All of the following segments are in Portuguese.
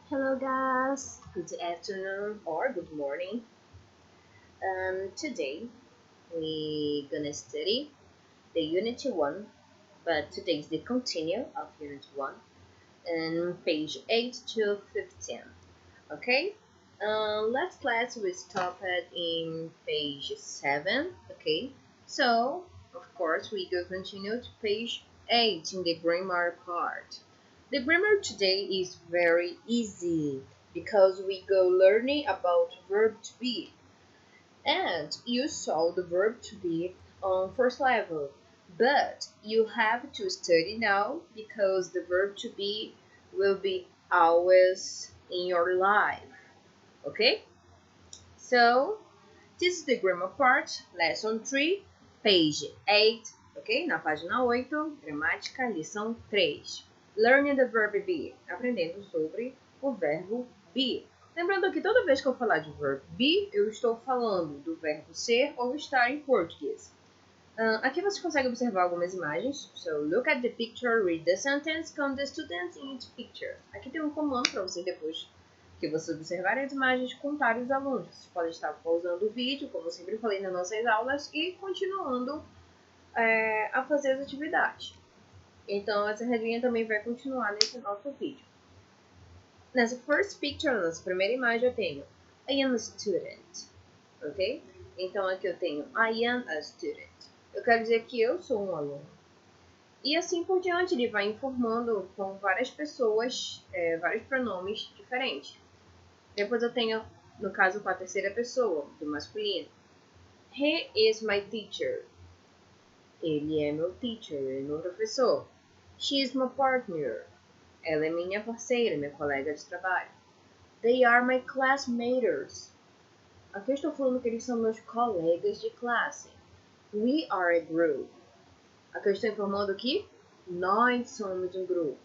Hello guys, good afternoon or good morning. Today we gonna study the Unit 1, but today is the continue of Unit 1 and page 8 to 15. Okay? Last class we stopped in page 7. Okay? So, of course, we go continue to page 8 in the grammar part. The grammar today is very easy because we go learning about verb to be. And you saw the verb to be on first level. But you have to study now because the verb to be will be always in your life. Okay? So, this is the grammar part, lesson 3, page 8. Ok? Na página 8, gramática, lição 3. Learning the verb be. Aprendendo sobre o verbo be. Lembrando que toda vez que eu falar de verb be, eu estou falando do verbo ser ou estar em português. Aqui você consegue observar algumas imagens. So, look at the picture, read the sentence, count the students in each picture. Aqui tem um comando para você depois que você observar as imagens, contar os alunos. Você pode estar pausando o vídeo, como eu sempre falei nas nossas aulas, e continuando a fazer as atividades. Então, essa regrinha também vai continuar nesse nosso vídeo. Nessa first picture, nessa primeira imagem, eu tenho I am a student, ok? Então, aqui eu tenho I am a student. Eu quero dizer que eu sou um aluno. E assim por diante, ele vai informando com várias pessoas, vários pronomes diferentes. Depois eu tenho, no caso, com a terceira pessoa, do masculino. He is my teacher. Ele é meu teacher, ele é meu professor. She is my partner. Ela é minha parceira, minha colega de trabalho. They are my classmates. Aqui eu estou falando que eles são meus colegas de classe. We are a group. Aqui eu estou informando que nós somos um grupo.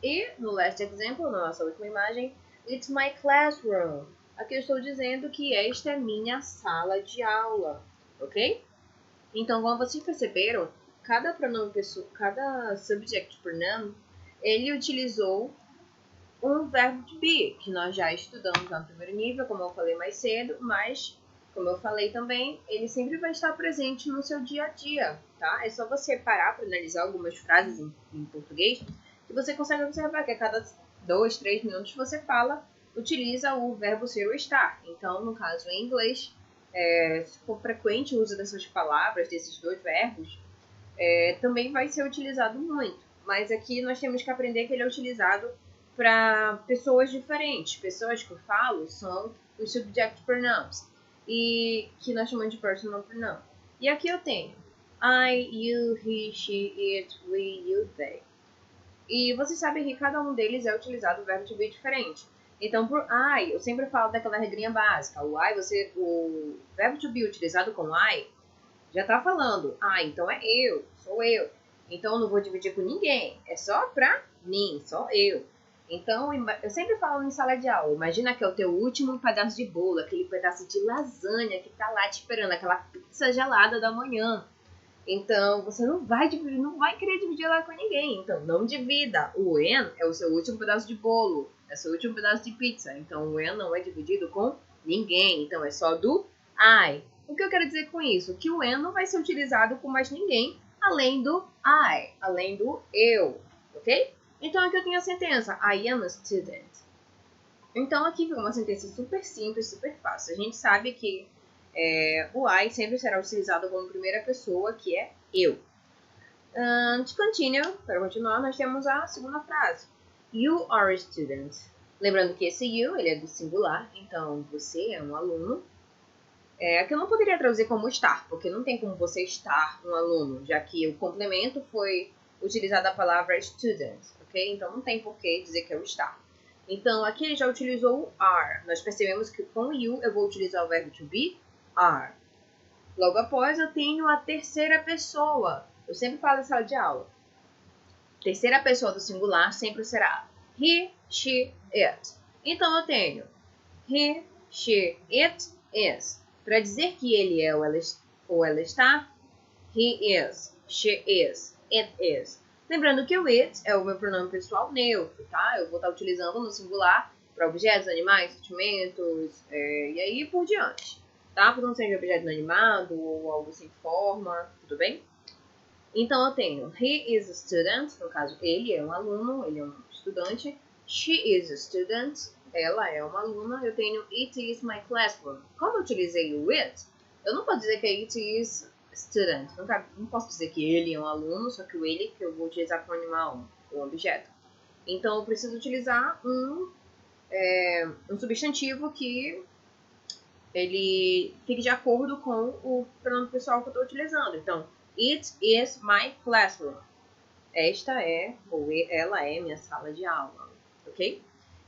E no last example, na nossa última imagem, it's my classroom. Aqui eu estou dizendo que esta é minha sala de aula, ok? Então, como vocês perceberam, cada pronome pessoal, cada subject pronoun, ele utilizou um verbo to be, que nós já estudamos no primeiro nível, como eu falei mais cedo, mas, como eu falei também, ele sempre vai estar presente no seu dia a dia, tá? É só você parar para analisar algumas frases em português, que você consegue observar que a cada 2, 3 minutos você utiliza o verbo ser ou estar. Então, no caso em inglês, se for frequente o uso dessas palavras, desses dois verbos, também vai ser utilizado muito. Mas aqui nós temos que aprender que ele é utilizado para pessoas diferentes. Pessoas que eu falo são os subject pronouns, e que nós chamamos de personal pronoun. E aqui eu tenho I, you, he, she, it, we, you, they. E vocês sabem que cada um deles é utilizado o verbo to be diferente. Então, por I, eu sempre falo daquela regrinha básica. O verbo to be utilizado com I já tá falando, então é eu, sou eu. Então eu não vou dividir com ninguém, é só pra mim, só eu. Então, eu sempre falo em sala de aula, imagina que é o teu último pedaço de bolo, aquele pedaço de lasanha que tá lá te esperando, aquela pizza gelada da manhã. Então, você não vai dividir, não vai querer dividir ela com ninguém. Então, não divida. O when é o seu último pedaço de bolo, é o seu último pedaço de pizza. Então, o when não é dividido com ninguém. Então, é só do I. O que eu quero dizer com isso? Que o when não vai ser utilizado com mais ninguém além do I, além do eu, ok? Então, aqui eu tenho a sentença I am a student. Então, aqui vem uma sentença super simples, super fácil. A gente sabe que o I sempre será utilizado como primeira pessoa, que é eu. To continue, para continuar, nós temos a segunda frase. You are a student. Lembrando que esse you, ele é do singular, então você é um aluno. Aqui eu não poderia traduzir como estar, porque não tem como você estar um aluno, já que o complemento foi utilizada a palavra student, ok? Então não tem por que dizer que é o estar. Então aqui ele já utilizou o are. Nós percebemos que com you eu vou utilizar o verbo to be, are. Logo após eu tenho a terceira pessoa. Eu sempre falo em sala de aula. Terceira pessoa do singular sempre será he, she, it. Então eu tenho he, she, it, is. Para dizer que ele é ou ela está, he is, she is, it is. Lembrando que o it é o meu pronome pessoal neutro, tá? Eu vou estar utilizando no singular para objetos, animais, sentimentos, e aí por diante. Tá? Por não ser objeto inanimado ou algo sem forma, tudo bem? Então eu tenho he is a student, no caso ele é um aluno, ele é um estudante. She is a student, ela é uma aluna. Eu tenho it is my classroom. Como eu utilizei o it, eu não posso dizer que it is student. Não posso dizer que ele é um aluno, só que o ele que eu vou utilizar para um animal, um objeto. Então eu preciso utilizar um substantivo que ele fique de acordo com o pronome pessoal que eu estou utilizando. Então, it is my classroom. Esta é, ou ela é minha sala de aula, ok?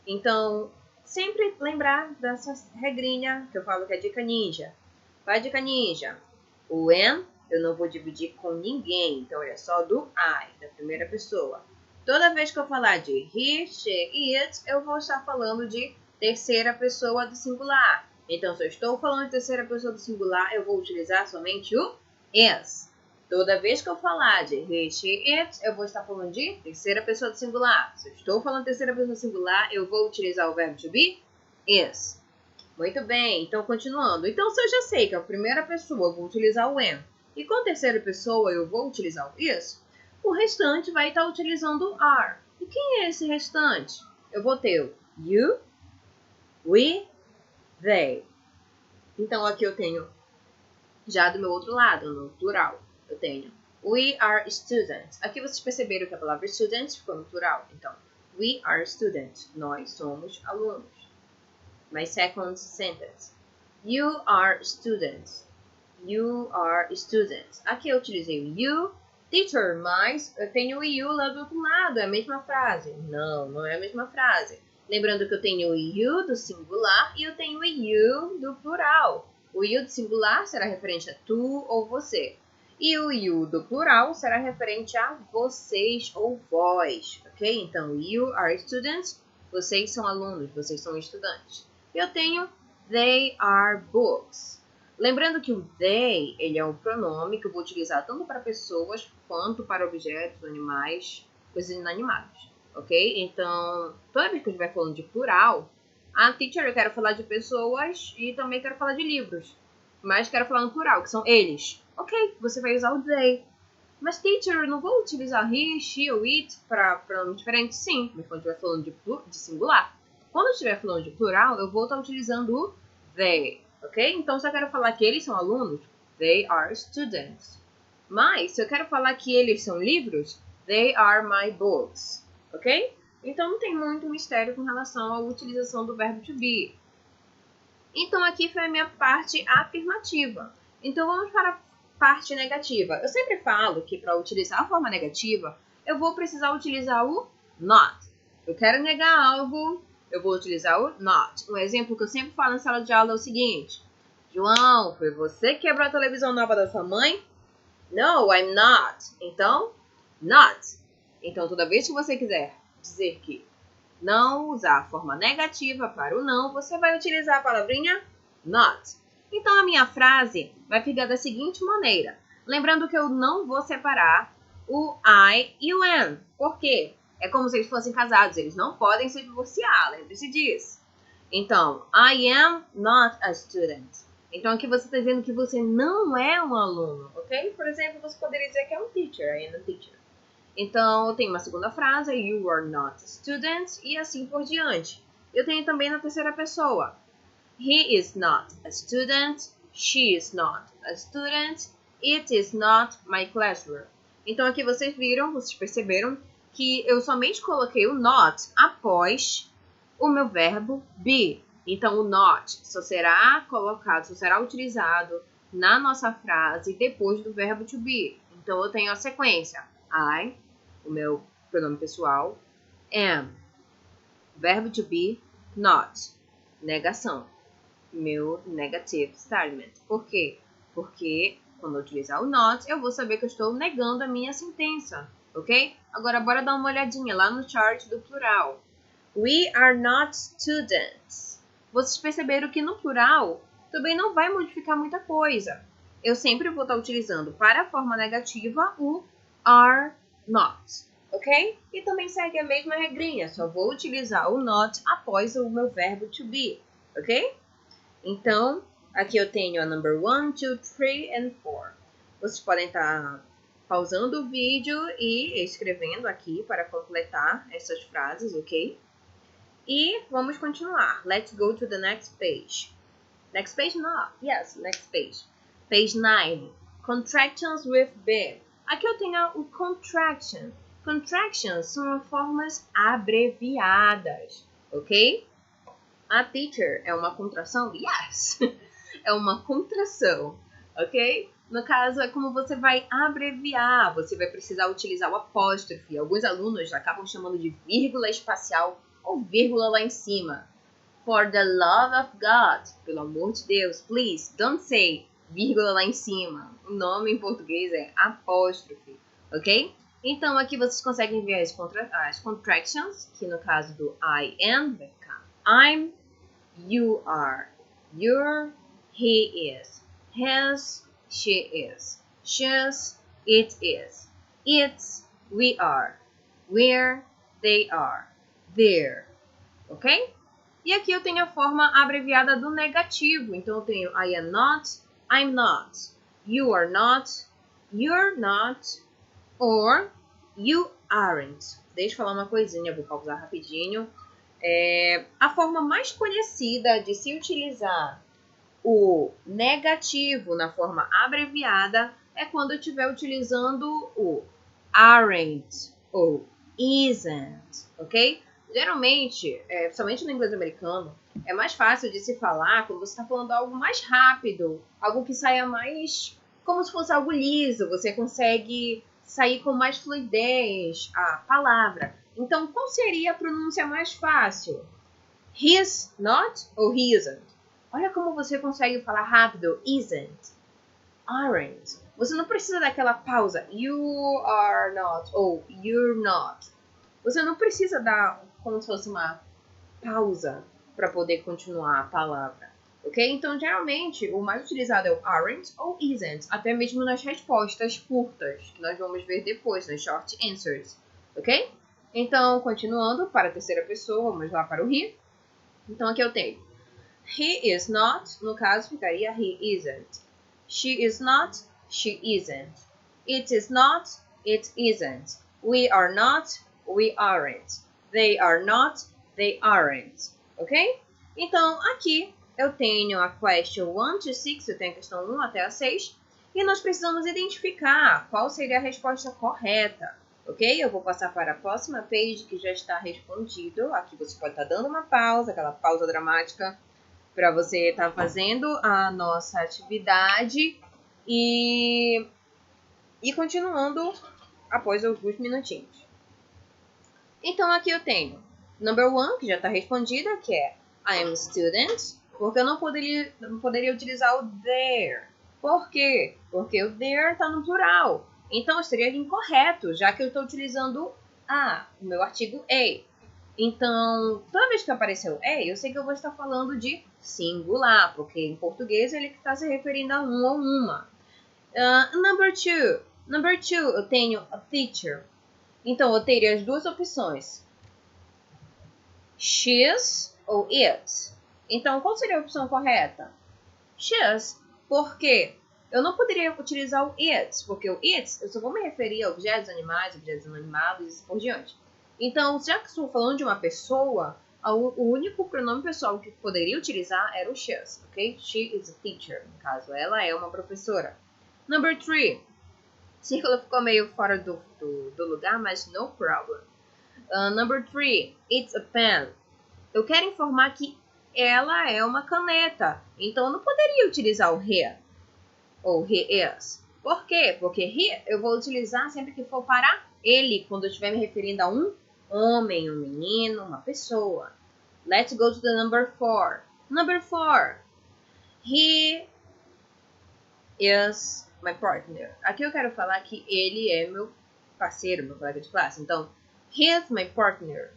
Então, sempre lembrar dessa regrinha que eu falo que é dica ninja. Qual é a dica ninja? O am eu não vou dividir com ninguém, então ele é só do I, da primeira pessoa. Toda vez que eu falar de he, she e it, eu vou estar falando de terceira pessoa do singular. Então, se eu estou falando de terceira pessoa do singular, eu vou utilizar somente o is. Toda vez que eu falar de he, she, it, eu vou estar falando de terceira pessoa do singular. Se eu estou falando de terceira pessoa do singular, eu vou utilizar o verbo to be, is. Muito bem, então continuando. Então, se eu já sei que a primeira pessoa eu vou utilizar o am, e com a terceira pessoa eu vou utilizar o is, o restante vai estar utilizando o are. E quem é esse restante? Eu vou ter o you, we, they. Então, aqui eu tenho, já do meu outro lado, no plural, eu tenho we are students. Aqui vocês perceberam que a palavra students ficou no plural. Então, we are students. Nós somos alunos. My second sentence. You are students. You are students. Aqui eu utilizei o you, teacher, mas eu tenho o you lá do outro lado. É a mesma frase. Não, não é a mesma frase. Lembrando que eu tenho o you do singular e eu tenho o you do plural. O you do singular será referente a tu ou você. E o you do plural será referente a vocês ou vós, ok? Então, you are students, vocês são alunos, vocês são estudantes. Eu tenho they are books. Lembrando que o they, ele é um pronome que eu vou utilizar tanto para pessoas quanto para objetos, animais, coisas inanimadas, ok? Então, toda vez que eu estiver falando de plural, teacher, eu quero falar de pessoas e também quero falar de livros. Mas quero falar no plural, que são eles. Ok, você vai usar o they. Mas, teacher, eu não vou utilizar he, she ou it para pronomes diferentes? Sim, mas quando eu estiver falando de singular. Quando eu estiver falando de plural, eu vou estar utilizando o they. Ok? Então, se eu quero falar que eles são alunos, they are students. Mas, se eu quero falar que eles são livros, they are my books. Ok? Então, não tem muito mistério com relação à utilização do verbo to be. Então, aqui foi a minha parte afirmativa. Então, vamos para a parte negativa. Eu sempre falo que para utilizar a forma negativa, eu vou precisar utilizar o not. Eu quero negar algo, eu vou utilizar o not. Um exemplo que eu sempre falo na sala de aula é o seguinte. João, foi você que quebrou a televisão nova da sua mãe? No, I'm not. Então, not. Então, toda vez que você quiser dizer que não usar a forma negativa para o não, você vai utilizar a palavrinha not. Então, a minha frase vai ficar da seguinte maneira. Lembrando que eu não vou separar o I e o am. Por quê? É como se eles fossem casados. Eles não podem se divorciar. Lembre-se disso. Então, I am not a student. Então, aqui você está dizendo que você não é um aluno, ok? Por exemplo, você poderia dizer que é um teacher. I am a teacher. Então, eu tenho uma segunda frase, you are not a student, e assim por diante. Eu tenho também na terceira pessoa. He is not a student, she is not a student, it is not my classroom. Então, aqui vocês viram, vocês perceberam que eu somente coloquei o not após o meu verbo be. Então, o not só será colocado, só será utilizado na nossa frase depois do verbo to be. Então, eu tenho a sequência. I, o meu pronome pessoal, am, verbo to be, not, negação, meu negative statement. Por quê? Porque quando eu utilizar o not, eu vou saber que eu estou negando a minha sentença, ok? Agora, bora dar uma olhadinha lá no chart do plural. We are not students. Vocês perceberam que no plural também não vai modificar muita coisa. Eu sempre vou estar utilizando para a forma negativa o are not. ok? E também segue a mesma regrinha, só vou utilizar o not após o meu verbo to be, ok? Então, aqui eu tenho a number 1, 2, 3 and 4. Vocês podem estar pausando o vídeo e escrevendo aqui para completar essas frases, ok? E vamos continuar. Let's go to the next page. Next page? No. Yes, next page. Page 9. Contractions with be. Aqui eu tenho o contraction. Contractions são formas abreviadas, ok? A teacher é uma contração? Yes! É uma contração, ok? No caso, é como você vai abreviar. Você vai precisar utilizar o apóstrofe. Alguns alunos acabam chamando de vírgula espacial ou vírgula lá em cima. For the love of God. Pelo amor de Deus, please, don't say vírgula lá em cima. O nome em português é apóstrofe, ok? Então, aqui vocês conseguem ver as contractions, que no caso do I am, vai ficar I'm, you are, you're, he is, his, she is, she's, it is, it's, we are, we're, they are, they're, ok? E aqui eu tenho a forma abreviada do negativo. Então eu tenho I am not, I'm not, you are not, you're not, or you aren't. Deixa eu falar uma coisinha, vou pausar rapidinho. A forma mais conhecida de se utilizar o negativo na forma abreviada é quando eu estiver utilizando o aren't ou isn't, ok? Geralmente, principalmente no inglês americano, é mais fácil de se falar quando você está falando algo mais rápido, algo que saia mais como se fosse algo liso, você consegue sair com mais fluidez a palavra. Então, qual seria a pronúncia mais fácil? He's not ou he isn't? Olha como você consegue falar rápido. Isn't, aren't. Você não precisa daquela pausa. You are not ou you're not. Você não precisa dar como se fosse uma pausa para poder continuar a palavra. Ok? Então, geralmente, o mais utilizado é o aren't ou isn't. Até mesmo nas respostas curtas, que nós vamos ver depois, nas short answers. Ok? Então, continuando para a terceira pessoa, vamos lá para o he. Então, aqui eu tenho he is not, no caso ficaria he isn't. She is not, she isn't. It is not, it isn't. We are not, we aren't. They are not, they aren't. Ok? Então, aqui eu tenho a question 1 to 6, eu tenho a questão 1 até a 6, e nós precisamos identificar qual seria a resposta correta. Ok? Eu vou passar para a próxima page que já está respondido. Aqui você pode estar dando uma pausa, aquela pausa dramática, para você estar fazendo a nossa atividade e continuando após alguns minutinhos. Então, aqui eu tenho number 1, que já está respondida, que é I am a student, porque eu não poderia utilizar o there. Por quê? Porque o there está no plural. Então, seria incorreto, já que eu estou utilizando o meu artigo a. Então, toda vez que aparecer o eu sei que eu vou estar falando de singular, porque em português ele está se referindo a um ou uma. Number 2. Number 2, eu tenho a teacher. Então, eu teria as duas opções. She's ou it. Então, qual seria a opção correta? She's. Por quê? Eu não poderia utilizar o it, porque o it, eu só vou me referir a objetos animais, objetos inanimados e assim por diante. Então, já que estou falando de uma pessoa, o único pronome pessoal que poderia utilizar era o she's, ok? She is a teacher, no caso, ela é uma professora. Number 3. O círculo ficou meio fora do lugar, mas no problem. Number 3. It's a pen. Eu quero informar que ela é uma caneta, então eu não poderia utilizar o he ou he is. Por quê? Porque he eu vou utilizar sempre que for para ele, quando eu estiver me referindo a um homem, um menino, uma pessoa. Let's go to the number 4. Number 4. He is my partner. Aqui eu quero falar que ele é meu parceiro, meu colega de classe. Então, he is my partner.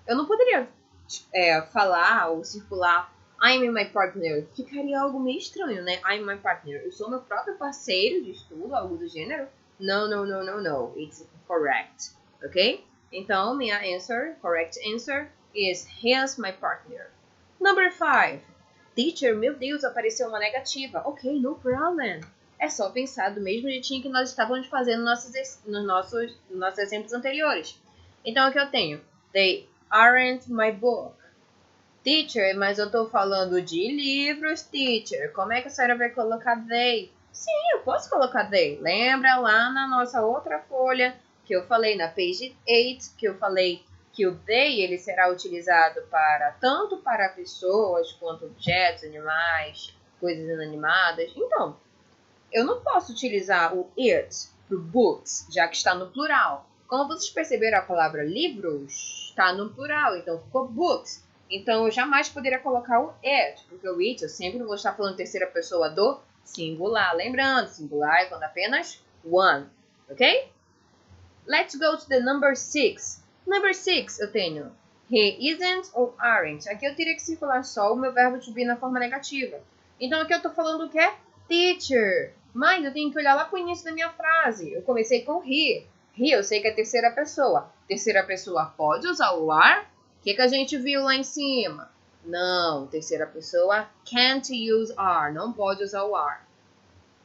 Eu não poderia falar ou circular I'm my partner. Ficaria algo meio estranho, né? I'm my partner. Eu sou meu próprio parceiro de estudo, algo do gênero. No. It's correct. ok? Então, minha correct answer is he is my partner. Number 5. Teacher, meu Deus, apareceu uma negativa. Ok, no problem. É só pensar do mesmo jeitinho que nós estávamos fazendo nos nossos exemplos anteriores. Então, o que eu tenho? They aren't my book. Teacher, mas eu tô falando de livros, teacher. Como é que a senhora vai colocar they? Sim, eu posso colocar they. Lembra lá na nossa outra folha que eu falei na page 8, que eu falei que o they ele será utilizado tanto para pessoas quanto objetos, animais, coisas inanimadas. Então, eu não posso utilizar o it para books, já que está no plural. Como vocês perceberam, a palavra livros está no plural, então ficou books. Então, eu jamais poderia colocar o it, porque o it eu sempre vou estar falando terceira pessoa do singular. Lembrando, singular é quando apenas one, ok? Let's go to the number 6. Number 6 eu tenho he isn't ou aren't. Aqui eu teria que circular só o meu verbo to be na forma negativa. Então, aqui eu estou falando o que é teacher. Mas eu tenho que olhar lá para o início da minha frase. Eu comecei com he. He eu sei que é terceira pessoa. Terceira pessoa pode usar o are? O que a gente viu lá em cima? Não, terceira pessoa can't use are. Não pode usar o are.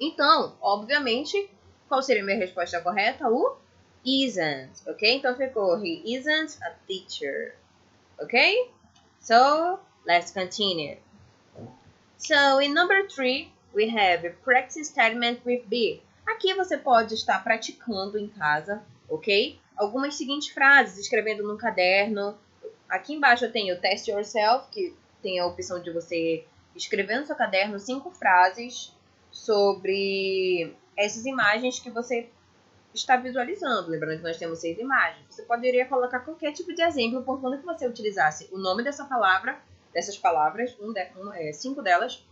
Então, obviamente, qual seria a minha resposta correta? O isn't, ok? Então ficou he isn't a teacher, ok? So, let's continue. So, in number 3, we have a practice statement with be. Aqui você pode estar praticando em casa, ok? Algumas seguintes frases, escrevendo no caderno. Aqui embaixo eu tenho test yourself, que tem a opção de você escrever no seu caderno 5 frases sobre essas imagens que você está visualizando. Lembrando que nós temos 6 imagens. Você poderia colocar qualquer tipo de exemplo, portanto que você utilizasse o nome dessas palavras, 5 delas,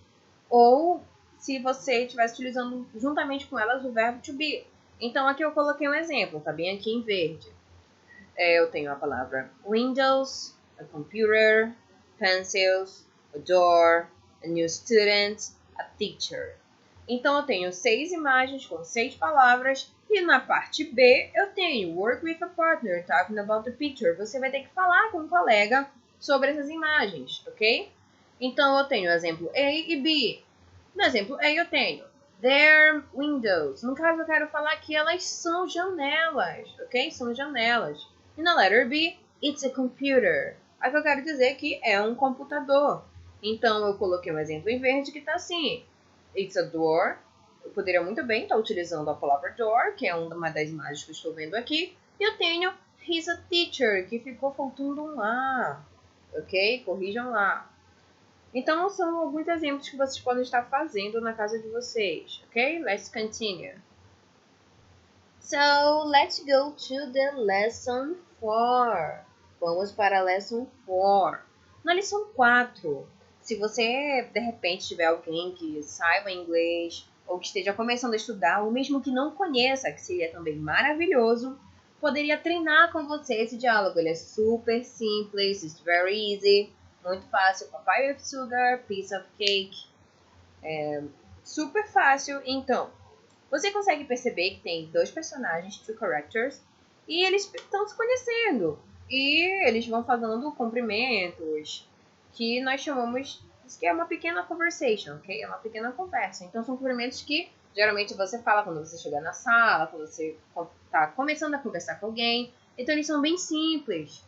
ou se você estivesse utilizando juntamente com elas o verbo to be. Então aqui eu coloquei um exemplo, tá bem aqui em verde. Eu tenho a palavra windows, a computer, pencils, a door, a new student, a teacher. Então, eu tenho 6 imagens com 6 palavras. E na parte B, eu tenho work with a partner, talking about the picture. Você vai ter que falar com um colega sobre essas imagens, ok? Então, eu tenho o exemplo A e B. No exemplo A, eu tenho their windows. No caso, eu quero falar que elas são janelas, ok? São janelas. E na letter B, it's a computer. Aqui eu quero dizer que é um computador. Então, eu coloquei um exemplo em verde que está assim. It's a door. Eu poderia muito bem estar utilizando a palavra door, que é uma das imagens que eu estou vendo aqui. E eu tenho he's a teacher, que ficou faltando um A. Ok? Corrijam lá. Então, são alguns exemplos que vocês podem estar fazendo na casa de vocês. Ok? Let's continue. So, let's go to the lesson 4. Vamos para a lesson 4. Na lição 4, se você, de repente, tiver alguém que saiba inglês, ou que esteja começando a estudar, ou mesmo que não conheça, que seria também maravilhoso, poderia treinar com você esse diálogo. Ele é super simples, it's very easy, muito fácil. Papai with sugar, piece of cake. Super fácil. Então, você consegue perceber que tem 2 personagens, 2 characters, e eles estão se conhecendo. E eles vão fazendo cumprimentos, que nós chamamos, que é uma pequena conversation, ok? É uma pequena conversa. Então, são cumprimentos que geralmente você fala quando você chegar na sala, quando você está começando a conversar com alguém. Então, eles são bem simples.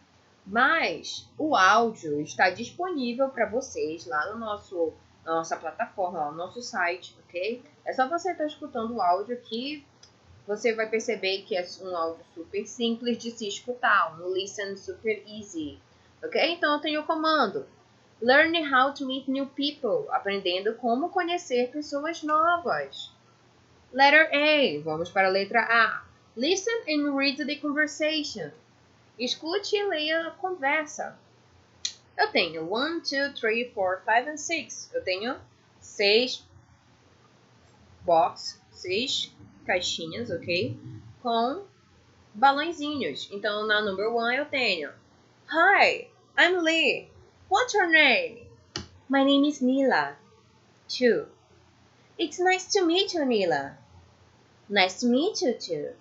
Mas o áudio está disponível para vocês lá no na nossa plataforma, lá no nosso site, ok? É só você estar escutando o áudio que você vai perceber que é um áudio super simples de se escutar, um listen super easy, ok? Então eu tenho o comando Learn how to meet new people, aprendendo como conhecer pessoas novas. Letter A, vamos para a letra A. Listen and read the conversation. Escute e leia a conversa. Eu tenho 1, 2, 3, 4, 5 and 6. Eu tenho 6 caixinhas, ok? Com balãozinhos. Então, na number 1 eu tenho Hi, I'm Lee. What's your name? My name is Nila. 2. It's nice to meet you, Nila. Nice to meet you too.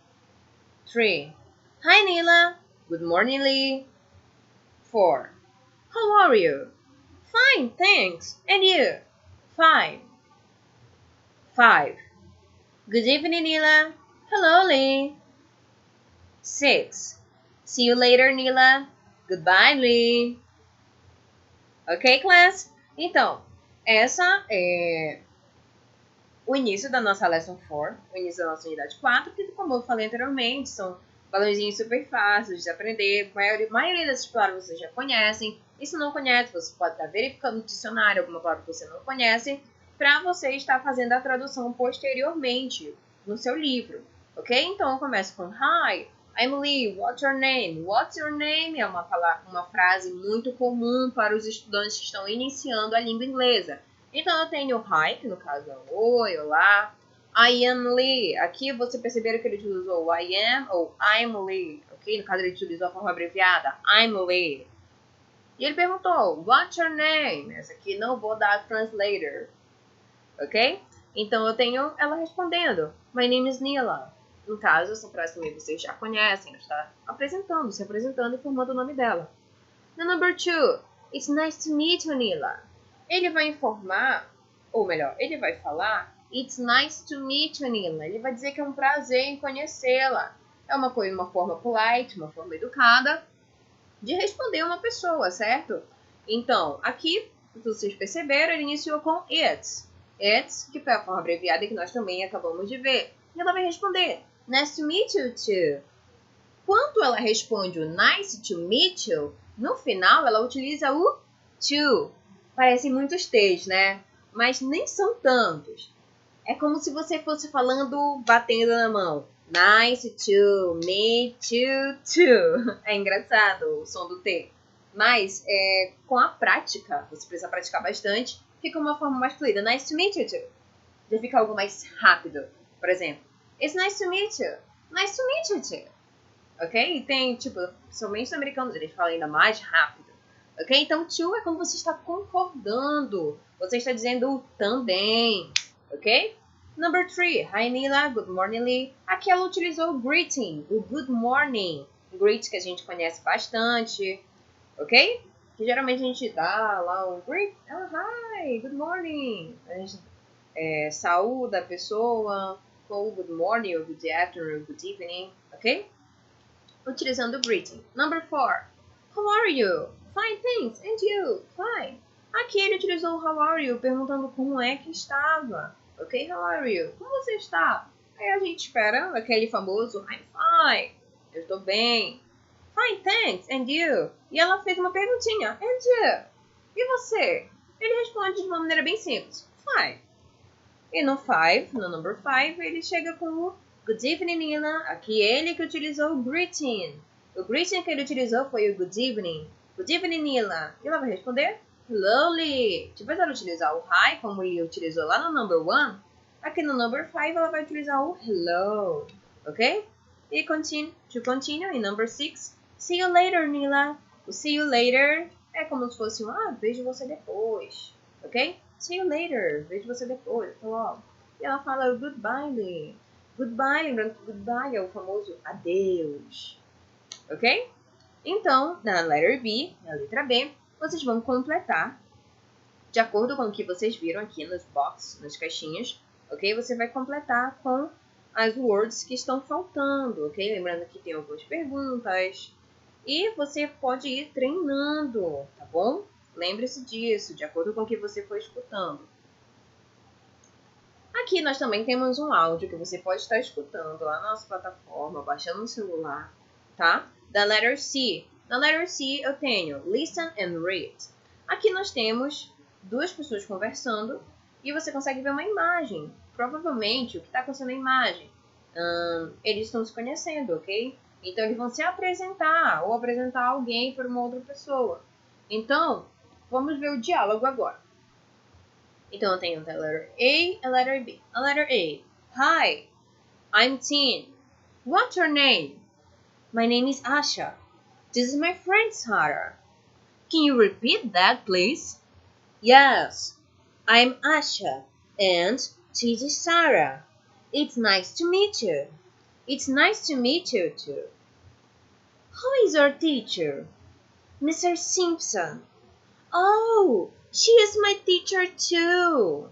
3. Hi, Nila. Good morning, Lee. 4. How are you? Fine, thanks. And you? Fine. 5. Good evening, Nila. Hello, Lee. 6. See you later, Nila. Goodbye, Lee. Ok, class? Então, essa é o início da nossa Lesson 4, o início da nossa unidade 4, que, como eu falei anteriormente, são balãozinhos super fáceis de aprender. A maioria dessas palavras vocês já conhecem. E se não conhece, você pode estar verificando no dicionário alguma palavra que você não conhece, para você estar fazendo a tradução posteriormente no seu livro, ok? Então, eu começo com Hi, I'm Lee, what's your name? What's your name? É uma frase muito comum para os estudantes que estão iniciando a língua inglesa. Então, eu tenho hi, que no caso é oi, olá. I am Lee. Aqui você perceberam que ele utilizou I am ou I'm Lee. Ok? No caso, ele utilizou a forma abreviada. I'm Lee. E ele perguntou, what's your name? Essa aqui não vou dar translator. Ok? Então, eu tenho ela respondendo, my name is Nila. No caso, essa frase também vocês já conhecem. Ela está se apresentando e formando o nome dela. No number 2, it's nice to meet you, Nila. Ele vai informar, ou melhor, ele vai falar, it's nice to meet you, Nila. Ele vai dizer que é um prazer em conhecê-la. É uma forma polite, uma forma educada de responder uma pessoa, certo? Então, aqui, se vocês perceberam, ele iniciou com it's. It's, que foi a forma abreviada que nós também acabamos de ver. E ela vai responder, nice to meet you too. Quando ela responde o nice to meet you, no final ela utiliza o to. Parecem muitos T's, né? Mas nem são tantos. É como se você fosse falando, batendo na mão. Nice to meet you too. É engraçado o som do T. Mas com a prática, você precisa praticar bastante, fica uma forma mais fluida. Nice to meet you too. Já fica algo mais rápido. Por exemplo, it's nice to meet you. Nice to meet you too. Ok? E tem, tipo, somente os americanos, eles falam ainda mais rápido. Ok? Então, to é quando você está concordando. Você está dizendo também. Ok? Number 3. Hi, Nila. Good morning, Lee. Aqui ela utilizou o greeting, o good morning. Greet que a gente conhece bastante. Ok? Que geralmente a gente dá lá um greet. Hi, good morning. A gente saúda a pessoa com good morning, or good afternoon, or good evening. Ok? Utilizando o greeting. Number 4. How are you? Fine, thanks. And you? Fine. Aqui ele utilizou o how are you, perguntando como é que estava. Ok? How are you? Como você está? Aí a gente espera aquele famoso I'm fine. Eu estou bem. Fine, thanks. And you? E ela fez uma perguntinha. And you? E você? Ele responde de uma maneira bem simples. Fine. E no number 5, ele chega com o Good evening, Nila. Aqui ele que utilizou o greeting. O greeting que ele utilizou foi o good evening. Good evening, Nila. E ela vai responder, hello, Lee. Depois ela utilizar o hi, como ele utilizou lá no number 1, aqui no number 5 ela vai utilizar o hello. Ok? E to continue, em number 6, see you later, Nila. O see you later é como se fosse vejo você depois. Ok? See you later. Vejo você depois. Até logo. E ela fala goodbye, Lee. Goodbye, lembrando que goodbye é o famoso adeus. Ok? Então, na letter B, na letra B, vocês vão completar de acordo com o que vocês viram aqui nos boxes, nas caixinhas. Ok? Você vai completar com as words que estão faltando. Ok? Lembrando que tem algumas perguntas. E você pode ir treinando, tá bom? Lembre-se disso, de acordo com o que você for escutando. Aqui nós também temos um áudio que você pode estar escutando lá na nossa plataforma, baixando no celular, tá? Da letter C. Na letter C eu tenho listen and read. Aqui nós temos duas pessoas conversando e você consegue ver uma imagem. Provavelmente o que está acontecendo na imagem? Eles estão se conhecendo, ok? Então eles vão se apresentar ou apresentar alguém para uma outra pessoa. Então, vamos ver o diálogo agora. Então eu tenho a letter A e a letter B. A letter A. Hi, I'm Tin. What's your name? My name is Asha. This is my friend Sarah. Can you repeat that, please? Yes, I'm Asha and this is Sarah. It's nice to meet you. It's nice to meet you too. Who is your teacher? Mr. Simpson. Oh, she is my teacher too.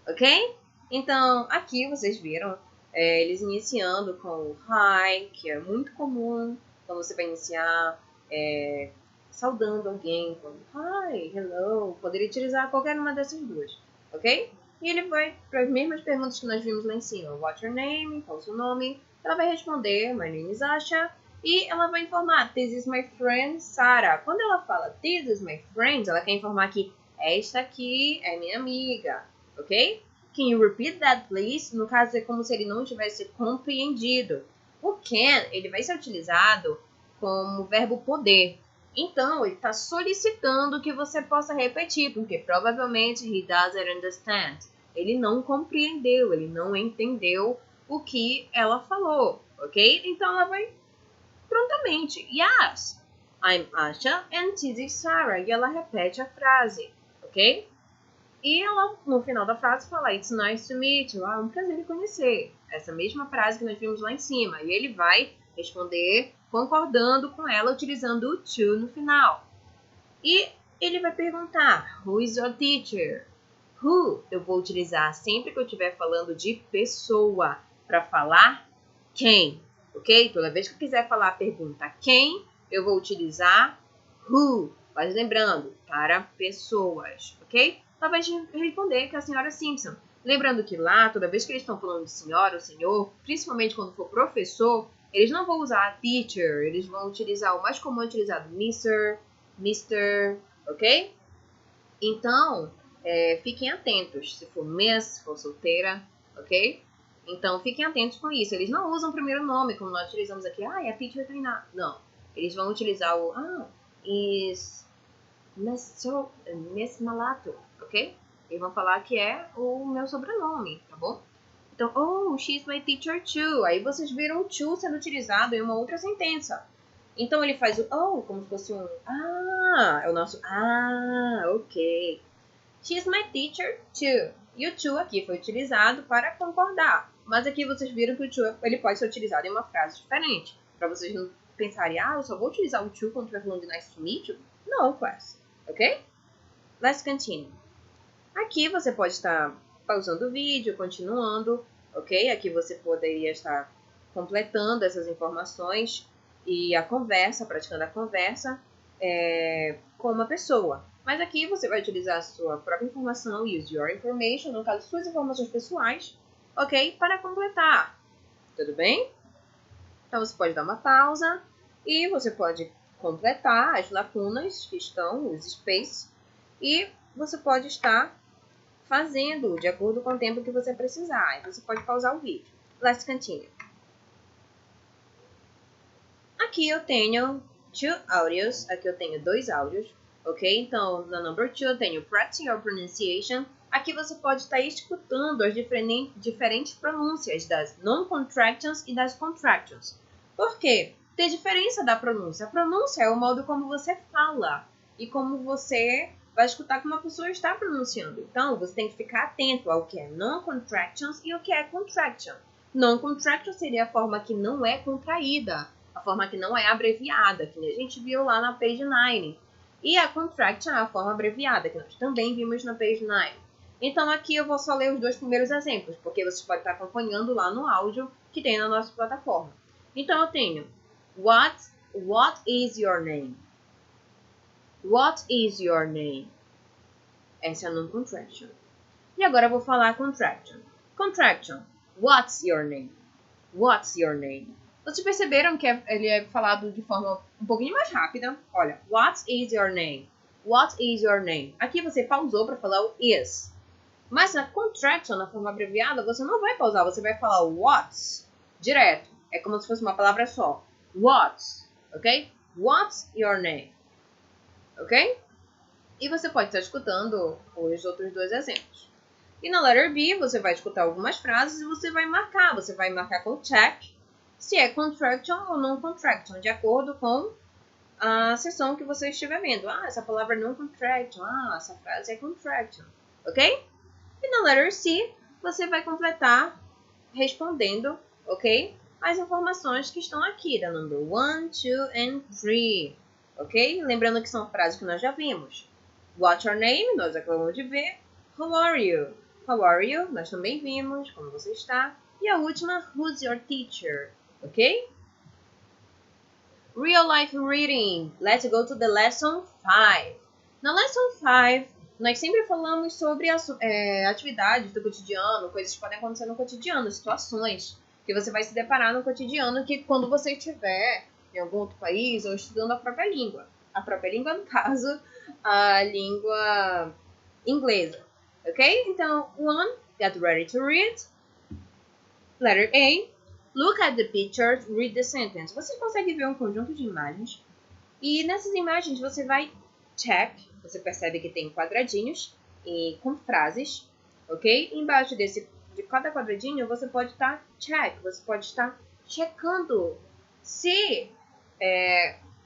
Ok? Então, aqui vocês viram eles iniciando com o hi, que é muito comum quando você vai iniciar saudando alguém com hi, hello. Poderia utilizar qualquer uma dessas duas, ok? E ele vai para as mesmas perguntas que nós vimos lá em cima. What's your name? Qual é o seu nome? Ela vai responder, my name is Asha. E ela vai informar, this is my friend Sarah. Quando ela fala this is my friend, ela quer informar que esta aqui é minha amiga, ok? Can you repeat that, please? No caso, é como se ele não tivesse compreendido. O can, ele vai ser utilizado como verbo poder. Então, ele está solicitando que você possa repetir, porque provavelmente he doesn't understand. Ele não compreendeu, ele não entendeu o que ela falou, ok? Então, ela vai prontamente. Yes, I'm Asha and this is Sarah. E ela repete a frase, ok? E ela, no final da frase, fala It's nice to meet you. Ah, é um prazer em conhecer. Essa mesma frase que nós vimos lá em cima. E ele vai responder concordando com ela, utilizando o to no final. E ele vai perguntar Who is your teacher? Who eu vou utilizar sempre que eu estiver falando de pessoa para falar quem, ok? Toda vez que eu quiser falar a pergunta quem, eu vou utilizar who, mas lembrando, para pessoas, ok? Ela vai responder que é a senhora Simpson. Lembrando que lá, toda vez que eles estão falando de senhora ou senhor, principalmente quando for professor, eles não vão usar teacher, eles vão utilizar o mais comum utilizado, Mr., ok? Então, fiquem atentos, se for miss, se for solteira, ok? Então, fiquem atentos com isso. Eles não usam o primeiro nome, como nós utilizamos aqui. É a teacher Tainá. Não. Eles vão utilizar o, is Miss Malato, ok? Eles vão falar que é o meu sobrenome, tá bom? Então, oh, she's my teacher too. Aí vocês viram o to sendo utilizado em uma outra sentença. Então, ele faz o oh, como se fosse um é o nosso ok. She's my teacher too. E o to aqui foi utilizado para concordar. Mas aqui vocês viram que o to ele pode ser utilizado em uma frase diferente. Para vocês não pensarem, eu só vou utilizar o to quando estiver falando de nice to meet you. No, class. Ok? Let's continue. Aqui você pode estar pausando o vídeo, continuando, ok? Aqui você poderia estar completando essas informações e a conversa, praticando a conversa com uma pessoa. Mas aqui você vai utilizar a sua própria informação, use your information, no caso, suas informações pessoais, ok? Para completar. Tudo bem? Então você pode dar uma pausa e você pode completar as lacunas que estão, os spaces, e você pode estar fazendo de acordo com o tempo que você precisar. Então você pode pausar o vídeo. Let's continue. Aqui eu tenho two audios, aqui eu tenho 2 áudios, ok? Então, na number 2 eu tenho practicing your pronunciation. Aqui você pode estar escutando as diferentes pronúncias das non-contractions e das contractions. Por quê? Tem diferença da pronúncia. A pronúncia é o modo como você fala e como você vai escutar como a pessoa está pronunciando. Então, você tem que ficar atento ao que é non-contractions e o que é contraction. Non-contraction seria a forma que não é contraída, a forma que não é abreviada, que a gente viu lá na page 9. E a contraction é a forma abreviada, que nós também vimos na page 9. Então, aqui eu vou só ler os 2 primeiros exemplos, porque vocês podem estar acompanhando lá no áudio que tem na nossa plataforma. Então, eu tenho What is your name? What is your name? Essa é a non-contraction. E agora eu vou falar a contraction. Contraction. What's your name? What's your name? Vocês perceberam que ele é falado de forma um pouquinho mais rápida? Olha, what is your name? What is your name? Aqui você pausou para falar o is. Mas na contraction, na forma abreviada, você não vai pausar, você vai falar what's direto. É como se fosse uma palavra só. What's, ok? What's your name? Ok? E você pode estar escutando os outros 2 exemplos. E na letter B, você vai escutar algumas frases e você vai marcar. Você vai marcar com check se é contraction ou não contraction, de acordo com a seção que você estiver vendo. Essa palavra não contraction. Essa frase é contraction. Ok? E na letter C, você vai completar respondendo, ok? as informações que estão aqui, da number 1, 2 and 3, ok? Lembrando que são frases que nós já vimos. What's your name? Nós acabamos de ver. How are you? How are you? Nós também vimos. Como você está? E a última, who's your teacher? Ok? Real life reading. Let's go to the lesson 5. Na lesson 5, nós sempre falamos sobre atividades do cotidiano, coisas que podem acontecer no cotidiano, situações que você vai se deparar no cotidiano que quando você estiver em algum outro país ou estudando a própria língua. A própria língua, no caso, a língua inglesa. Ok? Então, 1, get ready to read. Letter A. Look at the pictures, read the sentence. Você consegue ver um conjunto de imagens e nessas imagens você vai check. Você percebe que tem quadradinhos e com frases, ok? Embaixo de cada quadradinho você pode estar check. Você pode estar checando se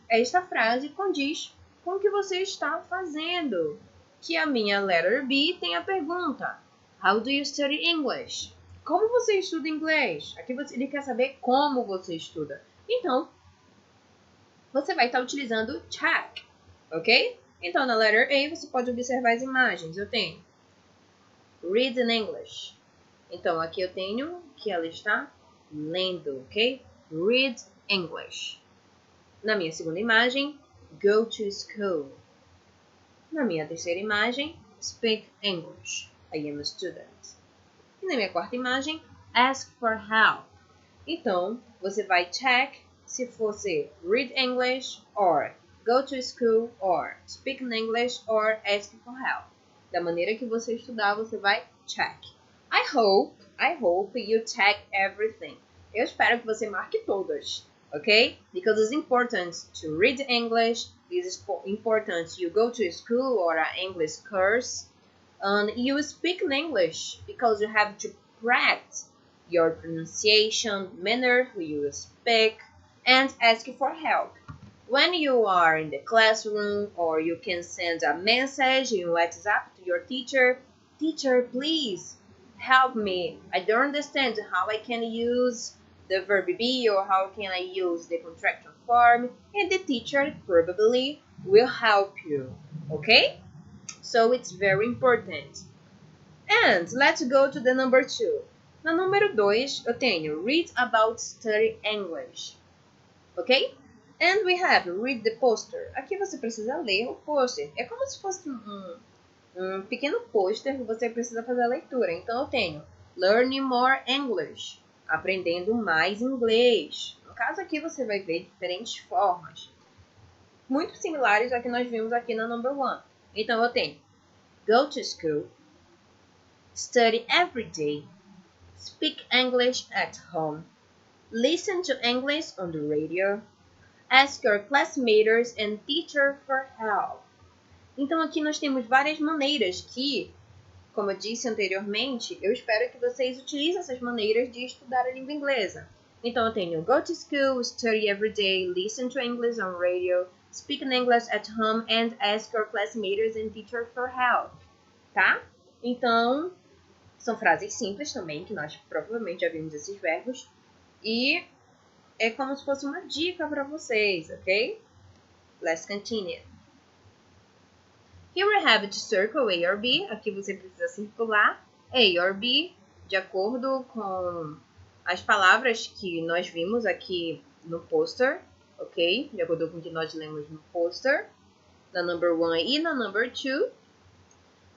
esta frase condiz com o que você está fazendo. Que a minha letter B tem a pergunta: How do you study English? Como você estuda inglês? Aqui ele quer saber como você estuda. Então, você vai estar utilizando check, ok? Então, na letter A, você pode observar as imagens. Eu tenho read in English. Então, aqui eu tenho que ela está lendo, ok? Read English. Na minha segunda imagem, go to school. Na minha terceira imagem, speak English. I am a student. E na minha quarta imagem, ask for help. Então, você vai check se fosse read English, or go to school, or speak English, or ask for help. Da maneira que você estudar, você vai check. I hope you check everything. Eu espero que você marque todas, ok? Because it's important to read English. It's important you go to school or an English course. And you speak in English because you have to practice your pronunciation, manner who you speak, and ask for help. When you are in the classroom, or you can send a message in WhatsApp to your teacher, teacher, please help me. I don't understand how I can use the verb be or how can I use the contraction form, and the teacher probably will help you, okay? So it's very important. And let's go to the number 2. Na número 2, eu tenho read about study English. Ok? And we have read the poster. Aqui você precisa ler o pôster. É como se fosse um pequeno pôster que você precisa fazer a leitura. Então eu tenho learning more English. Aprendendo mais inglês. No caso aqui você vai ver diferentes formas. Muito similares a que nós vimos aqui na number 1. Então eu tenho go to school, study every day, speak English at home, listen to English on the radio, ask your classmates and teacher for help. Então aqui nós temos várias maneiras que, como eu disse anteriormente, eu espero que vocês utilizem essas maneiras de estudar a língua inglesa. Então eu tenho go to school, study every day, listen to English on radio, speak English at home and ask your classmates and teacher for help. Tá? Então, são frases simples também, que nós provavelmente já vimos esses verbos. E é como se fosse uma dica para vocês, ok? Let's continue. Here we have to circle A or B. Aqui você precisa circular A or B de acordo com as palavras que nós vimos aqui no poster, ok? De acordo com o que nós lemos no poster. Na number 1 e na number 2.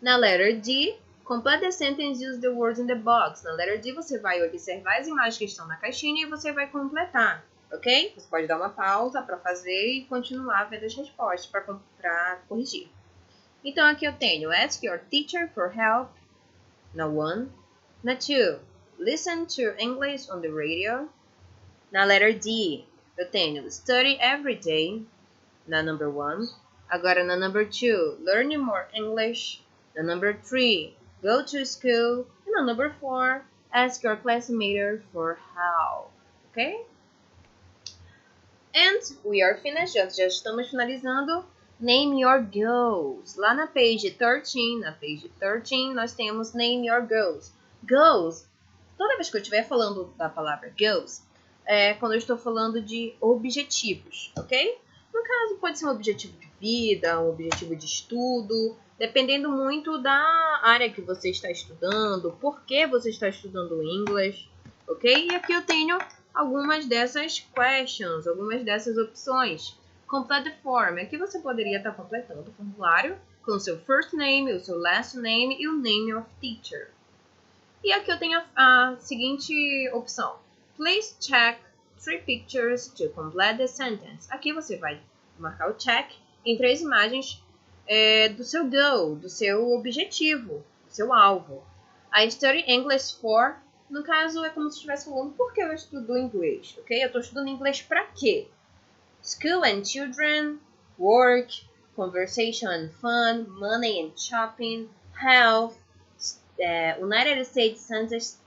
Na letter D, complete the sentence and use the words in the box. Na letter D, você vai observar as imagens que estão na caixinha e você vai completar, ok? Você pode dar uma pausa para fazer e continuar vendo as respostas para corrigir. Então, aqui eu tenho ask your teacher for help. Na 1. Na 2, listen to English on the radio. Na letter D, eu tenho study every day. Na number 1. Agora na number 2, learn more English. Na number 3, go to school. E na number 4, ask your classmate for help. Ok? And we are finished. Já estamos finalizando. Name your goals. Lá na page 13, nós temos name your goals. Goals. Toda vez que eu estiver falando da palavra goals, quando eu estou falando de objetivos, ok? No caso, pode ser um objetivo de vida, um objetivo de estudo, dependendo muito da área que você está estudando, por que você está estudando inglês, ok? E aqui eu tenho algumas dessas questions, algumas dessas opções. Complete the form. Aqui você poderia estar completando o formulário com o seu first name, o seu last name e o name of teacher. E aqui eu tenho a seguinte opção. Please check 3 pictures to complete the sentence. Aqui você vai marcar o check em 3 imagens do seu goal, do seu objetivo, do seu alvo. I study English for, no caso é como se estivesse falando por que eu estudo inglês, ok? Eu estou estudando inglês para quê? School and children, work, conversation and fun, money and shopping, health, United States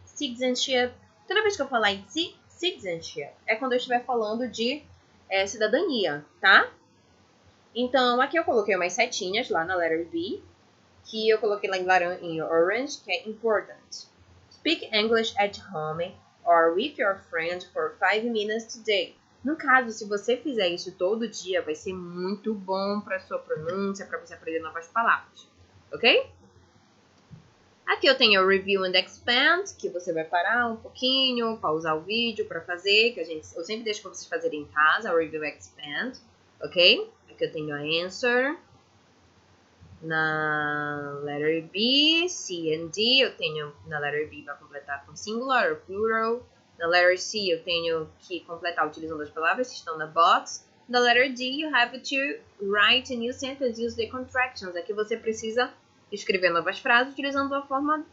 citizenship. Toda vez que eu falar em citizenship, é quando eu estiver falando de cidadania, tá? Então, aqui eu coloquei umas setinhas lá na letter B, que eu coloquei lá em orange, que é important. Speak English at home or with your friend for 5 minutes today. No caso, se você fizer isso todo dia, vai ser muito bom para sua pronúncia, para você aprender novas palavras, ok? Aqui eu tenho o Review and Expand, que você vai parar um pouquinho, pausar o vídeo para fazer, que eu sempre deixo para vocês fazerem em casa, o Review and Expand, ok? Aqui eu tenho a Answer. Na letter B, C and D, eu tenho na letter B para completar com singular ou plural. Na letter C, eu tenho que completar utilizando as palavras que estão na box. Na letter D, you have to write a new sentence, use the contractions. Aqui você precisa escrever novas frases utilizando a forma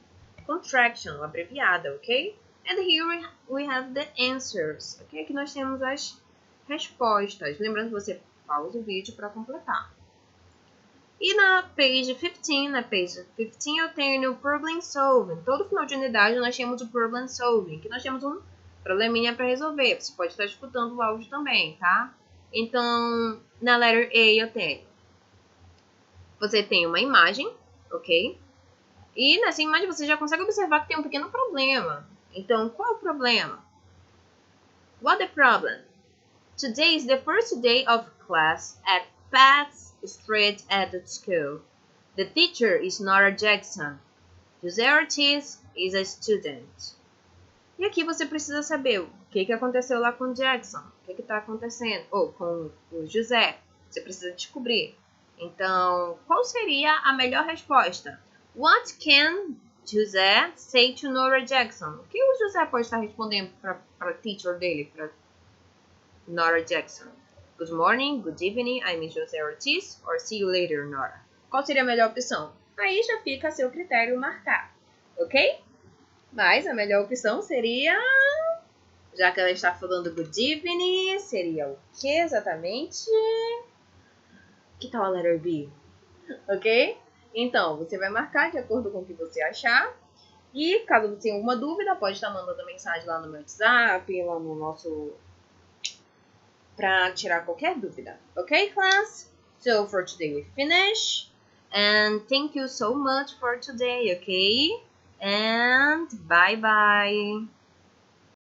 contraction, abreviada, ok? And here we have the answers, ok? Aqui nós temos as respostas. Lembrando que você pausa o vídeo para completar. E na page 15 eu tenho o problem solving. Todo final de unidade nós temos o problem solving, que nós temos um probleminha para resolver. Você pode estar escutando o áudio também, tá? Então, na letter A eu tenho. Você tem uma imagem, ok? E nessa imagem você já consegue observar que tem um pequeno problema. Então, qual é o problema? What the problem? Today is the first day of class at Pat's Street at school. The teacher is Nora Jackson. José Ortiz is a student. E aqui você precisa saber o que aconteceu lá com o Jackson. O que está acontecendo? Ou com o José. Você precisa descobrir. Então, qual seria a melhor resposta? What can José say to Nora Jackson? O que o José pode estar respondendo para a teacher dele, para Nora Jackson? Good morning, good evening, I'm José Ortiz, or see you later, Nora. Qual seria a melhor opção? Aí já fica a seu critério marcar, ok? Mas a melhor opção seria, já que ela está falando good evening, seria o que exatamente? Que tal a letter B? Ok? Então, você vai marcar de acordo com o que você achar. E caso você tenha alguma dúvida, pode estar mandando mensagem lá no meu WhatsApp, lá no nosso... para tirar qualquer dúvida. Ok, class? So, for today we finish. And thank you so much for today, okay? And bye-bye.